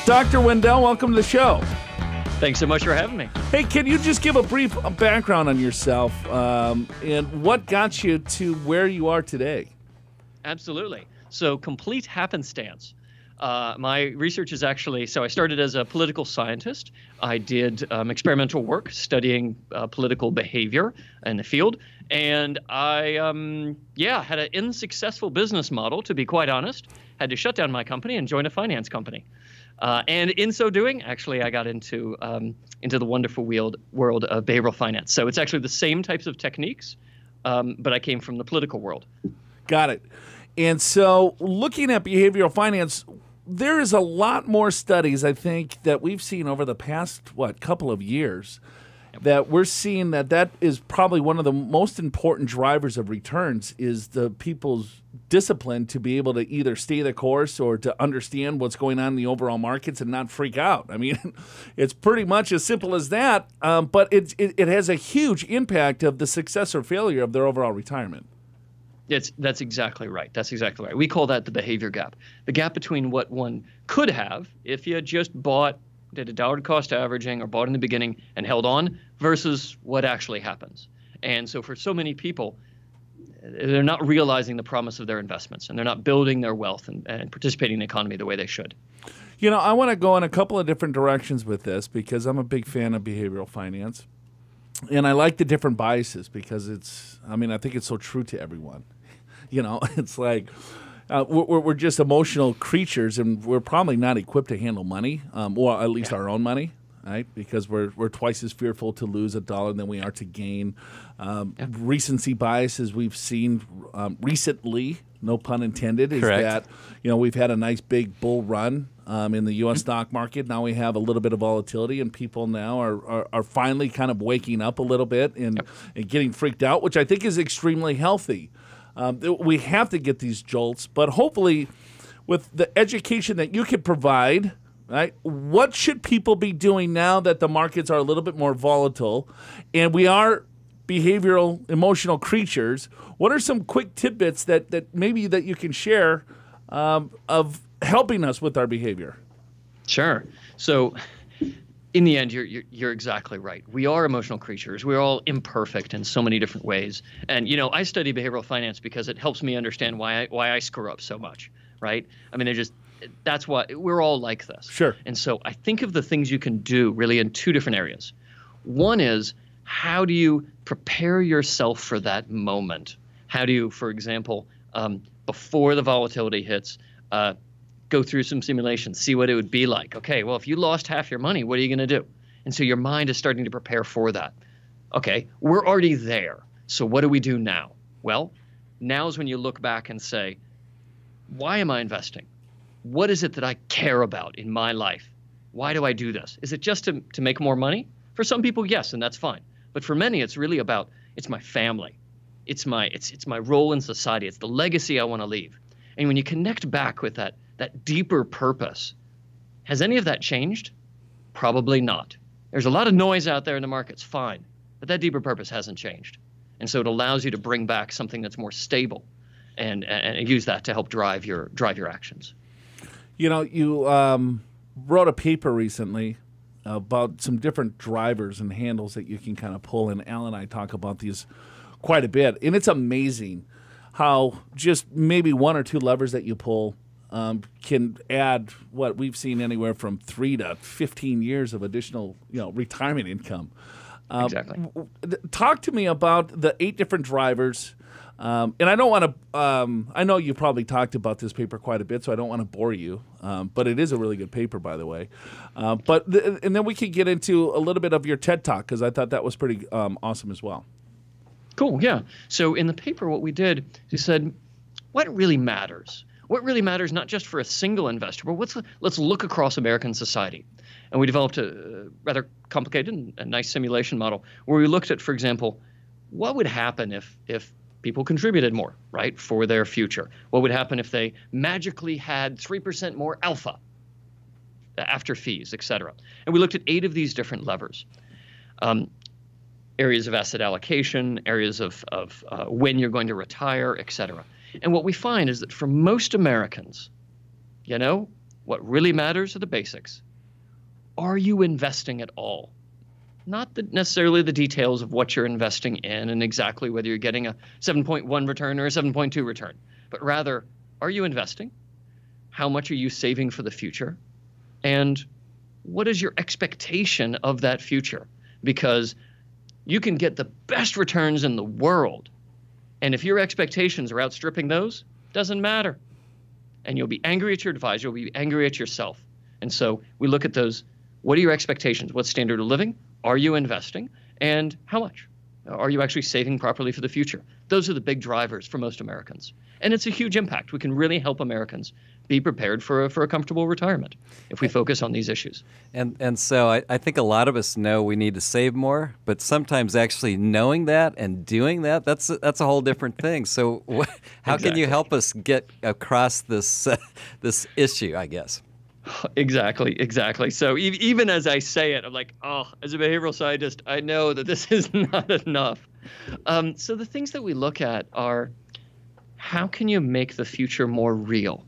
Dr. Wendell, welcome to the show. Thanks so much for having me. Hey, can you just give a brief background on yourself and what got you to where you are today? Absolutely. So complete happenstance. My research is actually, so I started as a political scientist. I did experimental work studying political behavior in the field. And I, had an unsuccessful business model, to be quite honest. Had to shut down my company and join a finance company. And in so doing, actually, I got into the wonderful world of behavioral finance. So it's actually the same types of techniques, but I came from the political world. Got it. And so looking at behavioral finance, there is a lot more studies, I think, that we've seen over the past, couple of years, that we're seeing that is probably one of the most important drivers of returns is the people's discipline to be able to either stay the course or to understand what's going on in the overall markets and not freak out. I mean, it's pretty much as simple as that, but it has a huge impact of the success or failure of their overall retirement. That's exactly right. That's exactly right. We call that the behavior gap. The gap between what one could have if you had just did a dollar cost averaging or bought in the beginning and held on versus what actually happens. And so for so many people, they're not realizing the promise of their investments and they're not building their wealth and participating in the economy the way they should. You know, I want to go in a couple of different directions with this because I'm a big fan of behavioral finance. And I like the different biases because I think it's so true to everyone. You know, it's like we're just emotional creatures, and we're probably not equipped to handle money, or at least our own money, right? Because we're twice as fearful to lose a dollar than we are to gain. Recency biases we've seen recently, no pun intended, is Correct. that we've had a nice big bull run in the U.S. stock market. Now we have a little bit of volatility, and people now are finally kind of waking up a little bit and getting freaked out, which I think is extremely healthy. We have to get these jolts, but hopefully with the education that you can provide, right, what should people be doing now that the markets are a little bit more volatile and we are behavioral, emotional creatures? What are some quick tidbits that maybe that you can share of helping us with our behavior? Sure. So in the end, you're exactly right. We are emotional creatures. We're all imperfect in so many different ways. And, I study behavioral finance because it helps me understand why I screw up so much, right? I mean, that's why we're all like this. Sure. And so I think of the things you can do really in two different areas. One is, how do you prepare yourself for that moment? How do you, for example, before the volatility hits, go through some simulations, see what it would be like. Okay, well, if you lost half your money, what are you going to do? And so your mind is starting to prepare for that. Okay, we're already there. So what do we do now? Well, now is when you look back and say, why am I investing? What is it that I care about in my life? Why do I do this? Is it just to make more money? For some people, yes, and that's fine. But for many, it's really about, it's my family. It's my role in society. It's the legacy I want to leave. And when you connect back with that deeper purpose, has any of that changed? Probably not. There's a lot of noise out there in the markets, fine, but that deeper purpose hasn't changed. And so it allows you to bring back something that's more stable and use that to help drive your actions. You wrote a paper recently about some different drivers and handles that you can kind of pull, and Al and I talk about these quite a bit. And it's amazing how just maybe one or two levers that you pull can add what we've seen anywhere from 3 to 15 years of additional, retirement income. Exactly. Talk to me about the 8 different drivers. And I don't want to. I know you probably talked about this paper quite a bit, so I don't want to bore you. But it is a really good paper, by the way. And then we could get into a little bit of your TED Talk because I thought that was pretty awesome as well. Cool. Yeah. So in the paper, what we did, we said, what really matters? What really matters, not just for a single investor, but let's look across American society. And we developed a rather complicated and a nice simulation model where we looked at, for example, what would happen if people contributed more, right, for their future? What would happen if they magically had 3% more alpha after fees, et cetera? And we looked at 8 of these different levers. Areas of asset allocation, areas of when you're going to retire, et cetera. And what we find is that for most Americans, What really matters are the basics. Are you investing at all? Not necessarily the details of what you're investing in and exactly whether you're getting a 7.1 return or a 7.2 return, but rather, are you investing? How much are you saving for the future? And what is your expectation of that future? Because you can get the best returns in the world, and if your expectations are outstripping those, doesn't matter. And you'll be angry at your advisor, you'll be angry at yourself. And so we look at those. What are your expectations? What standard of living? Are you investing? And how much? Are you actually saving properly for the future? Those are the big drivers for most Americans. And it's a huge impact. We can really help Americans be prepared for a comfortable retirement if we focus on these issues. And so I think a lot of us know we need to save more, but sometimes actually knowing that and doing that, that's a whole different thing. So how can you help us get across this this issue, I guess? Exactly. So even as I say it, I'm like, oh, as a behavioral scientist, I know that this is not enough. So the things that we look at are, how can you make the future more real?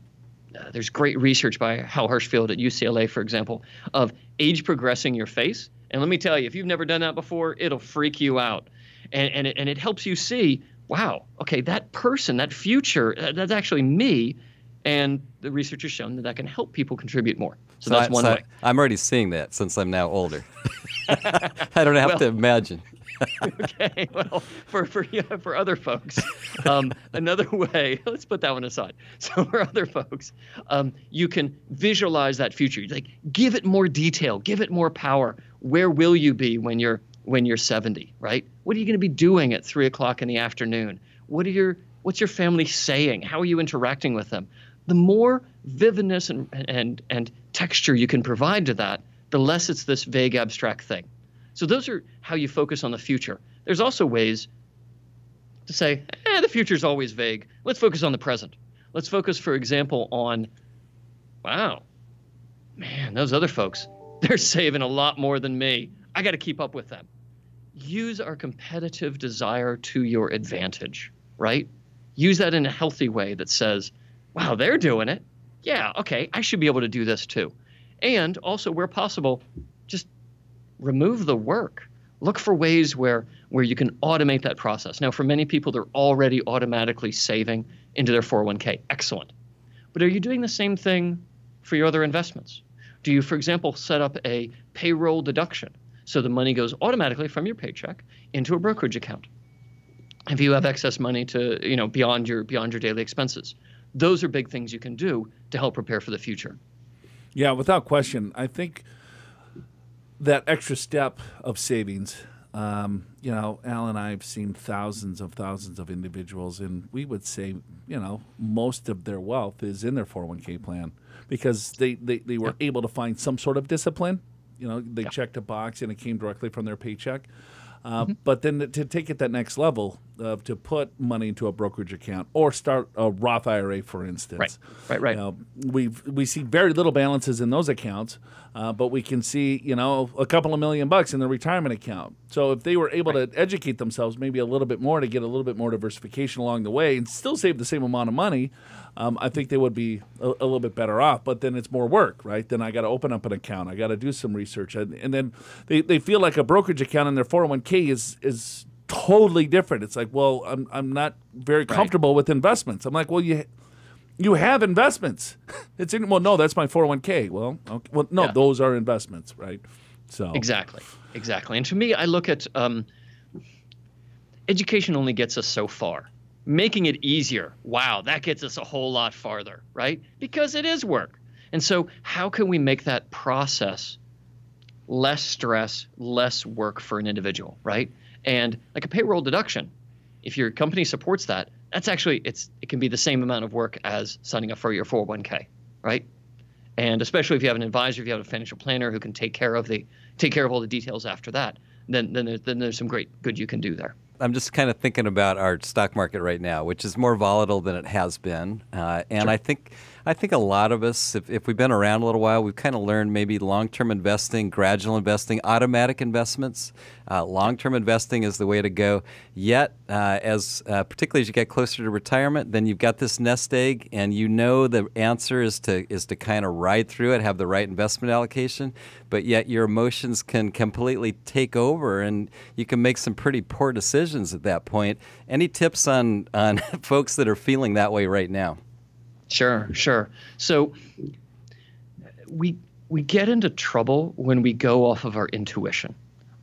There's great research by Hal Hirschfield at UCLA, for example, of age progressing your face. And let me tell you, if you've never done that before, it'll freak you out. And it helps you see, wow, okay, that person, that future, that's actually me. And the research has shown that can help people contribute more. So that's one way. I'm already seeing that since I'm now older. I don't have to imagine. Okay, well, for other folks, another way, let's put that one aside. So for other folks, you can visualize that future. Like, give it more detail, give it more power. Where will you be when you're 70, right? What are you going to be doing at 3 o'clock in the afternoon? What's your family saying? How are you interacting with them? The more vividness and texture you can provide to that, the less it's this vague, abstract thing. So those are how you focus on the future. There's also ways to say, the future's always vague. Let's focus on the present. Let's focus, for example, on, wow, man, those other folks, they're saving a lot more than me. I got to keep up with them. Use our competitive desire to your advantage, right? Use that in a healthy way that says, wow, they're doing it. Yeah, okay, I should be able to do this too. And also, where possible, just remove the work. Look for ways where you can automate that process. Now, for many people, they're already automatically saving into their 401k. Excellent. But are you doing the same thing for your other investments? Do you, for example, set up a payroll deduction so the money goes automatically from your paycheck into a brokerage account? If you have excess money to, beyond your daily expenses, those are big things you can do to help prepare for the future. Yeah, without question. I think that extra step of savings, Al and I have seen thousands of individuals, and we would say, most of their wealth is in their 401k plan because they were able to find some sort of discipline. They checked a box and it came directly from their paycheck. But then to take it that next level, to put money into a brokerage account or start a Roth IRA, for instance. Right. We see very little balances in those accounts, but we can see, a couple of $1 million in the retirement account. So if they were able to educate themselves maybe a little bit more to get a little bit more diversification along the way and still save the same amount of money, I think they would be a little bit better off. But then it's more work, right? Then I got to open up an account. I got to do some research. And then they feel like a brokerage account in their 401k is totally different. It's like, well, I'm not very comfortable with investments. I'm like, well, you have investments. No, that's my 401k. Well, okay. Well, no, those are investments, right? So Exactly. And to me, I look at education only gets us so far. Making it easier, wow, that gets us a whole lot farther, right? Because it is work. And so how can we make that process less stress, less work for an individual, right? And like a payroll deduction, if your company supports that, that's actually, it can be the same amount of work as signing up for your 401k, right? And especially if you have an advisor, if you have a financial planner who can take care of all the details after that, then there's some great good you can do there. I'm just kind of thinking about our stock market right now, which is more volatile than it has been. And Sure. I think a lot of us, if we've been around a little while, we've kind of learned maybe long-term investing, gradual investing, automatic investments. Long-term investing is the way to go. Yet, particularly as you get closer to retirement, then you've got this nest egg, and you know the answer is to kind of ride through it, have the right investment allocation. But yet your emotions can completely take over, and you can make some pretty poor decisions at that point. Any tips on folks that are feeling that way right now? Sure, sure. So we get into trouble when we go off of our intuition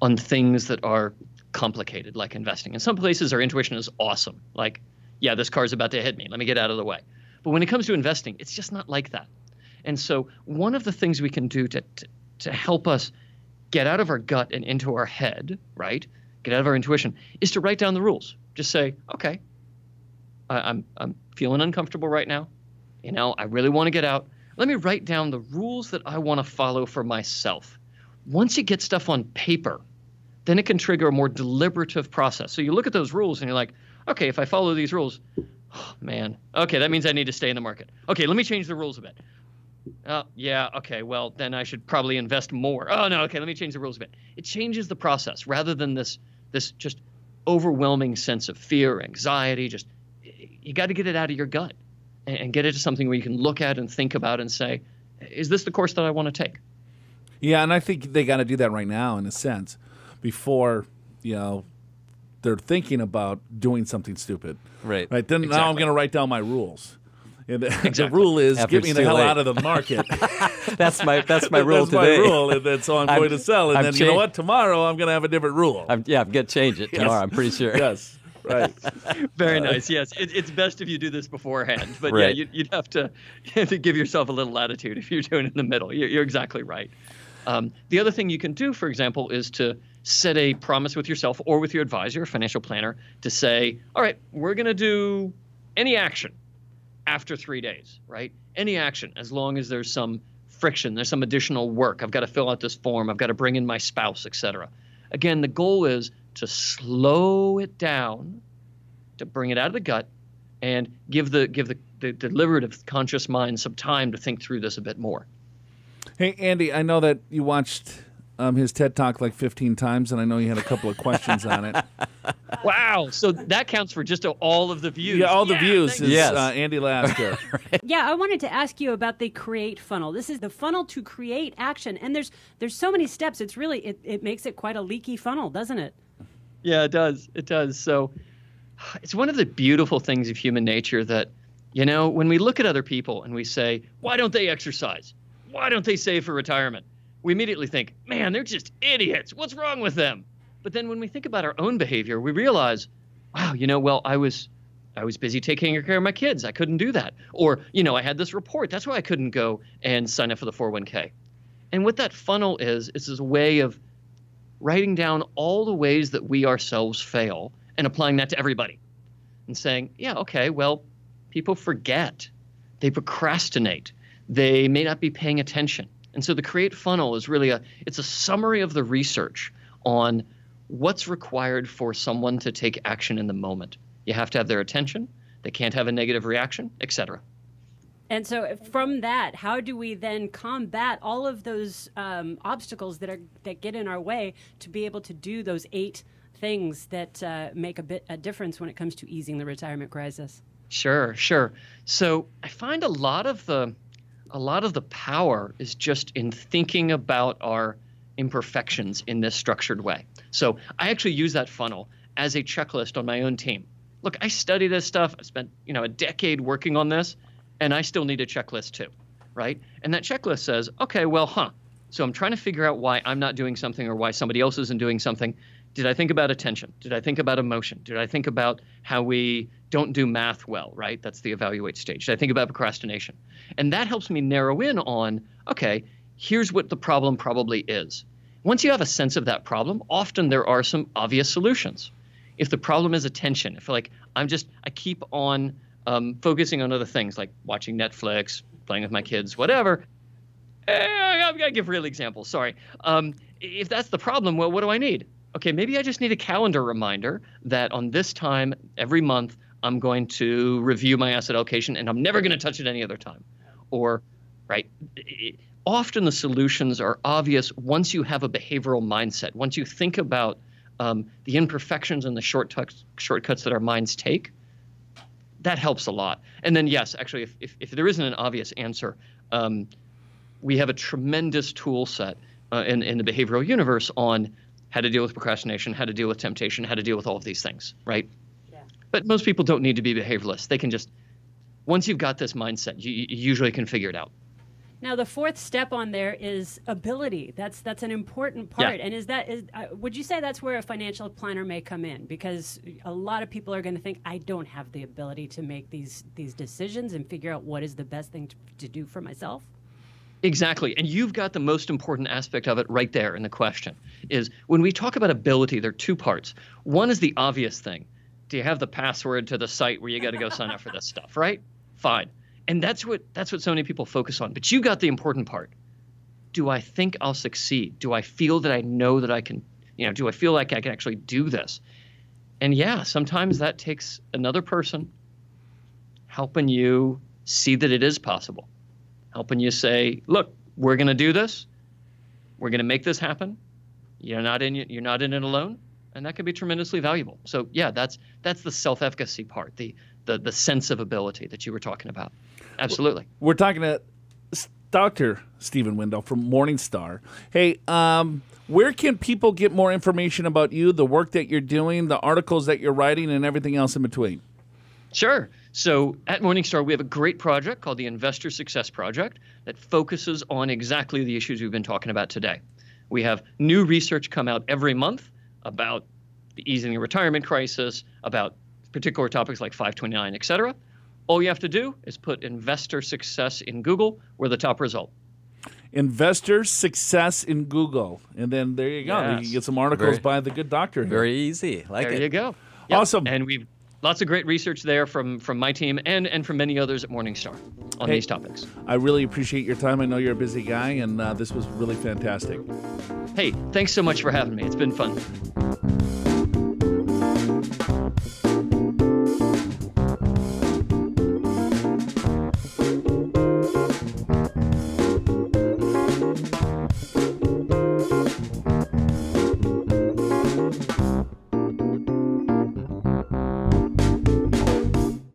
on things that are complicated, like investing. In some places, our intuition is awesome. Like, yeah, this car's about to hit me. Let me get out of the way. But when it comes to investing, it's just not like that. And so one of the things we can do to help us get out of our gut and into our head, right? Get out of our intuition, is to write down the rules. Just say, okay, I'm feeling uncomfortable right now. You know, I really want to get out. Let me write down the rules that I want to follow for myself. Once you get stuff on paper, then it can trigger a more deliberative process. So you look at those rules and you're like, okay, if I follow these rules, oh, man, okay, that means I need to stay in the market. Okay, let me change the rules a bit. Yeah, okay, well, then I should probably invest more. Oh, no, okay, let me change the rules a bit. It changes the process rather than this just overwhelming sense of fear, anxiety. Just, you got to get it out of your gut and get it to something where you can look at and think about and say, is this the course that I want to take? Yeah, and I think they got to do that right now, in a sense, before they're thinking about doing something stupid. Right. Then Exactly. now I'm going to write down my rules. And the Exactly. rule is After get me it's the too hell late. out of the market. That's my rule That's today. my rule, and then so I'm going to sell. And I'm then you know changed. what? Tomorrow I'm going to have a different rule. I'm going to change it tomorrow. I'm pretty sure. Yes. Right. Very nice. Yes, it's best if you do this beforehand. But Right. yeah, you'd have to give yourself a little latitude if you're doing it in the middle. You're exactly right. The other thing you can do, for example, is to set a promise with yourself or with your advisor, financial planner, to say, all right, we're going to do any action after 3 days, right? Any action, as long as there's some friction, there's some additional work. I've got to fill out this form. I've got to bring in my spouse, etc. Again, the goal is to slow it down, to bring it out of the gut, and give the deliberative conscious mind some time to think through this a bit more. Hey, Andy, I know that you watched his TED Talk like 15 times, and I know you had a couple of questions on it. Wow. So that counts for just all of the views. Yeah, all the views thank is you. Yes. Andy Lasker. Yeah, I wanted to ask you about the create funnel. This is the funnel to create action, and there's so many steps. It's really it makes it quite a leaky funnel, doesn't it? Yeah, it does. It does. So it's one of the beautiful things of human nature that, when we look at other people and we say, why don't they exercise? Why don't they save for retirement? We immediately think, man, they're just idiots. What's wrong with them? But then when we think about our own behavior, we realize, wow, well, I was busy taking care of my kids. I couldn't do that. Or, I had this report. That's why I couldn't go and sign up for the 401k. And what that funnel is a way of writing down all the ways that we ourselves fail and applying that to everybody and saying, yeah, okay, well, people forget. They procrastinate. They may not be paying attention. And so the create funnel is really it's a summary of the research on what's required for someone to take action in the moment. You have to have their attention. They can't have a negative reaction, etc. And so from that, how do we then combat all of those obstacles that get in our way to be able to do those 8 things that make a difference when it comes to easing the retirement crisis? Sure. So I find a lot of the power is just in thinking about our imperfections in this structured way. So I actually use that funnel as a checklist on my own team. Look, I study this stuff. I spent, a decade working on this, and I still need a checklist too, right? And that checklist says, okay, well, so I'm trying to figure out why I'm not doing something or why somebody else isn't doing something. Did I think about attention? Did I think about emotion? Did I think about how we don't do math well, right? That's the evaluate stage. Did I think about procrastination? And that helps me narrow in on, okay, here's what the problem probably is. Once you have a sense of that problem, often there are some obvious solutions. If the problem is attention, if I keep on focusing on other things like watching Netflix, playing with my kids, whatever. I've got to give real examples. Sorry. If that's the problem, well, what do I need? okay, maybe I just need a calendar reminder that on this time every month I'm going to review my asset allocation and I'm never going to touch it any other time. Or, right, often the solutions are obvious once you have a behavioral mindset. Once you think about the imperfections and the shortcuts that our minds take, that helps a lot. And then, yes, actually, if there isn't an obvious answer, we have a tremendous tool set in the behavioral universe on how to deal with procrastination, how to deal with temptation, how to deal with all of these things, right? Yeah. But most people don't need to be behavioralists. They can just, once you've got this mindset, you usually can figure it out. Now, the fourth step on there is ability. That's an important part. Yeah. And would you say that's where a financial planner may come in? Because a lot of people are going to think, I don't have the ability to make these decisions and figure out what is the best thing to do for myself. Exactly. And you've got the most important aspect of it right there in the question, is when we talk about ability, there are two parts. One is the obvious thing. Do you have the password to the site where you got to go sign up for this stuff, right? Fine. And that's what so many people focus on. But you got the important part. Do I think I'll succeed? Do I feel that I know that I can, do I feel like I can actually do this? And yeah, sometimes that takes another person helping you see that it is possible. Helping you say, look, we're going to do this. We're going to make this happen. You're not in it alone. And that can be tremendously valuable. So yeah, that's the self-efficacy part, the sense of ability that you were talking about. Absolutely. We're talking to Dr. Stephen Wendell from Morningstar. Hey, where can people get more information about you, the work that you're doing, the articles that you're writing, and everything else in between? Sure. So at Morningstar, we have a great project called the Investor Success Project that focuses on exactly the issues we've been talking about today. We have new research come out every month about the easing the retirement crisis, about particular topics like 529, et cetera. All you have to do is put investor success in Google. We're the top result. Investor success in Google. And then there you go. Yes. You can get some articles by the good doctor here. Very easy. There you go. Yep. Awesome. And we've lots of great research there from my team and from many others at Morningstar on these topics. I really appreciate your time. I know you're a busy guy, and this was really fantastic. Hey, thanks so much for having me. It's been fun.